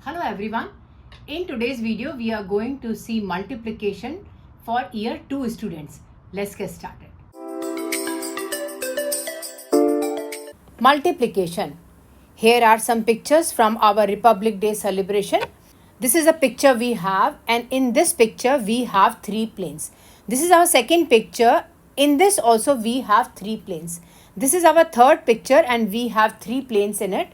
Hello everyone. In today's video we are going to see multiplication for year 2 students. Let's get started. Multiplication. Here are some pictures from our Republic Day celebration. This is a picture we have, and in this picture we have 3 planes. This is our second picture. In this also we have 3 planes. This is our third picture and we have 3 planes in it.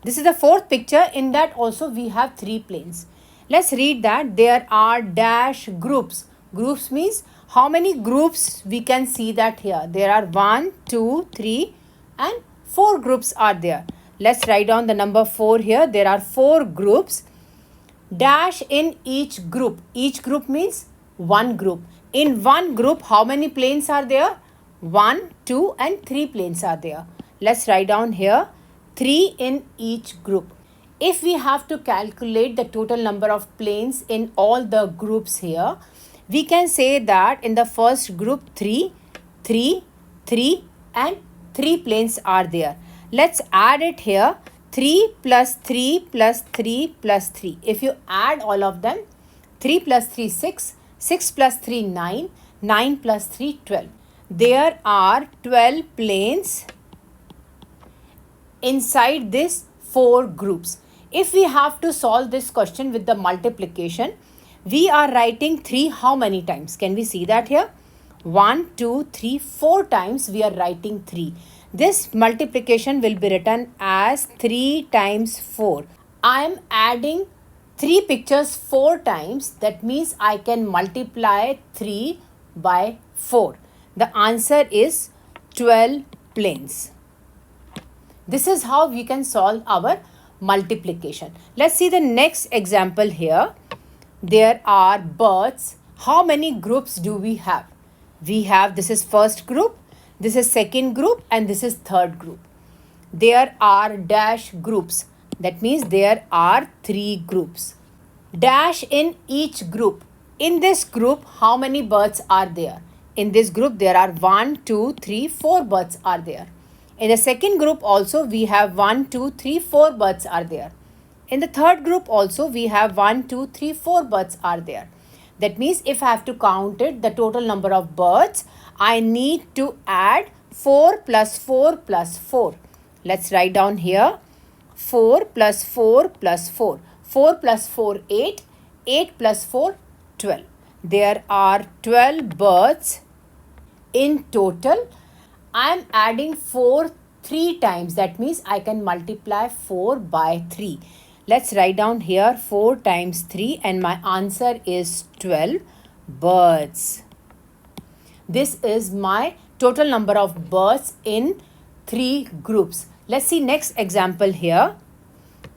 This is the fourth picture. In that also we have 3 planes. Let's read that. There are dash groups. Groups means how many groups we can see that here. There are 1, 2, 3 and 4 groups are there. Let's write down the number 4 here. There are 4 groups. Dash in each group. Each group means one group. In one group, how many planes are there? 1, 2 and 3 planes are there. Let's write down here 3 in each group. If we have to calculate the total number of planes in all the groups here, we can say that in the first group 3, 3, 3 and 3 planes are there. Let's add it here. 3 plus 3 plus 3 plus 3. If you add all of them, 3 plus 3 6, 6 plus 3 9, 9 plus 3 12. There are 12 planes inside this 4 groups. If we have to solve this question with the multiplication, we are writing 3 how many times? Can we see that here? 1, 2, 3, 4 times we are writing 3. This multiplication will be written as 3 times 4. I am adding 3 pictures 4 times. That means I can multiply 3 by 4. The answer is 12 planes. This is how we can solve our multiplication. Let's see the next example here. There are birds. How many groups do we have? We have, this is first group, this is second group and this is third group. There are dash groups. That means there are 3 groups. Dash in each group. In this group, how many birds are there? In this group, there are 1, 2, 3, 4 birds are there. In the second group also, we have 1, 2, 3, 4 birds are there. In the third group also, we have 1, 2, 3, 4 birds are there. That means if I have to count it, the total number of birds, I need to add 4 plus 4 plus 4. Let's write down here 4 plus 4 plus 4. 4 plus 4, 8. 8 plus 4, 12. There are 12 birds in total. I am adding 4 3 times. That means I can multiply 4 by 3. Let's write down here 4 times 3 and my answer is 12 birds. This is my total number of birds in 3 groups. Let's see next example here.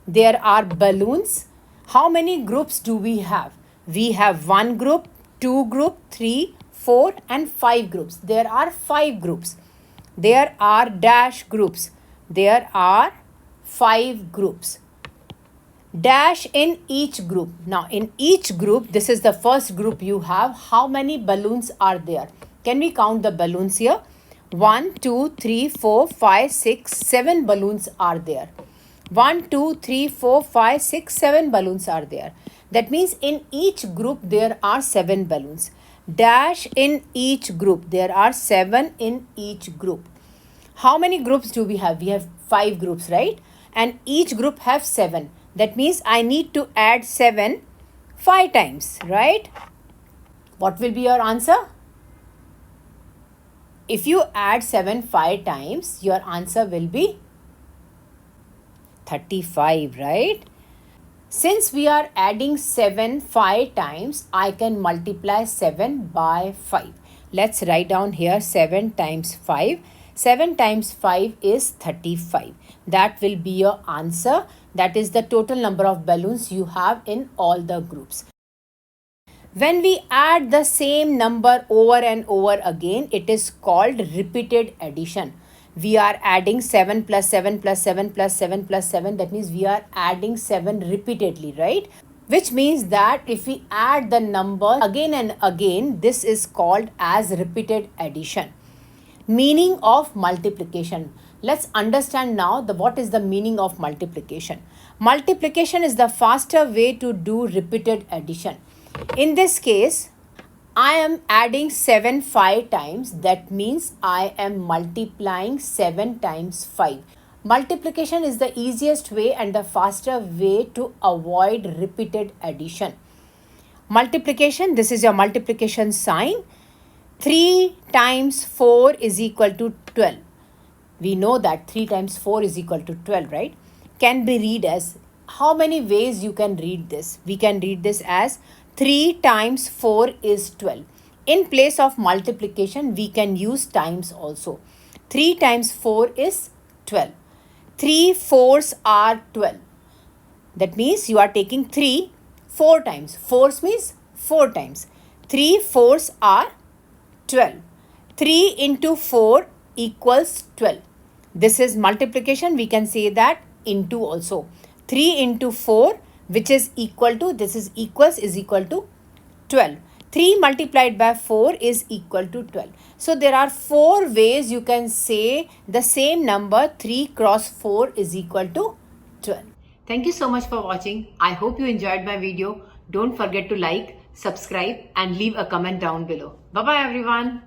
There are balloons. How many groups do we have? We have 1 group, 2 group, 3, 4 and 5 groups. There are 5 groups. There are dash groups. There are 5 groups. Dash in each group. Now in each group, this is the first group you have. How many balloons are there? Can we count the balloons here? 1, 2, 3, 4, 5, 6, 7 balloons are there. 1, 2, 3, 4, 5, 6, 7 balloons are there. That means in each group there are 7 balloons. Dash in each group. There are 7 in each group. How many groups do we have? We have 5 groups, right? And each group have 7. That means I need to add 7 5 times, right? What will be your answer? If you add 7 5 times, your answer will be 35, right? Since we are adding 7 5 times, I can multiply 7 by 5. Let's write down here 7 times 5. 7 times 5 is 35. That will be your answer. That is the total number of balloons you have in all the groups. When we add the same number over and over again, it is called repeated addition. We are adding 7 plus 7 plus 7 plus 7 plus 7. That means we are adding 7 repeatedly, right? Which means that if we add the number again and again, this is called as repeated addition. Meaning of multiplication. Let's understand now what is the meaning of multiplication. Multiplication is the faster way to do repeated addition. In this case, I am adding 7 5 times. That means I am multiplying 7 times 5. Multiplication is the easiest way and the faster way to avoid repeated addition. Multiplication, this is your multiplication sign. 3 times 4 is equal to 12. We know that 3 times 4 is equal to 12, right? Can be read as, how many ways you can read this? We can read this as 3 times 4 is 12. In place of multiplication, we can use times also. 3 times 4 is 12. 3 4s are 12. That means you are taking 3 4 times. 4s means 4 times. 3 4s are 12. 3 into 4 equals 12. This is multiplication. We can say that into also. 3 into 4, which is equal to, this is equals, is equal to 12. 3 multiplied by 4 is equal to 12. So there are 4 ways you can say the same number 3 cross 4 is equal to 12. Thank you so much for watching. I hope you enjoyed my video. Don't forget to like, subscribe and leave a comment down below. Bye-bye everyone.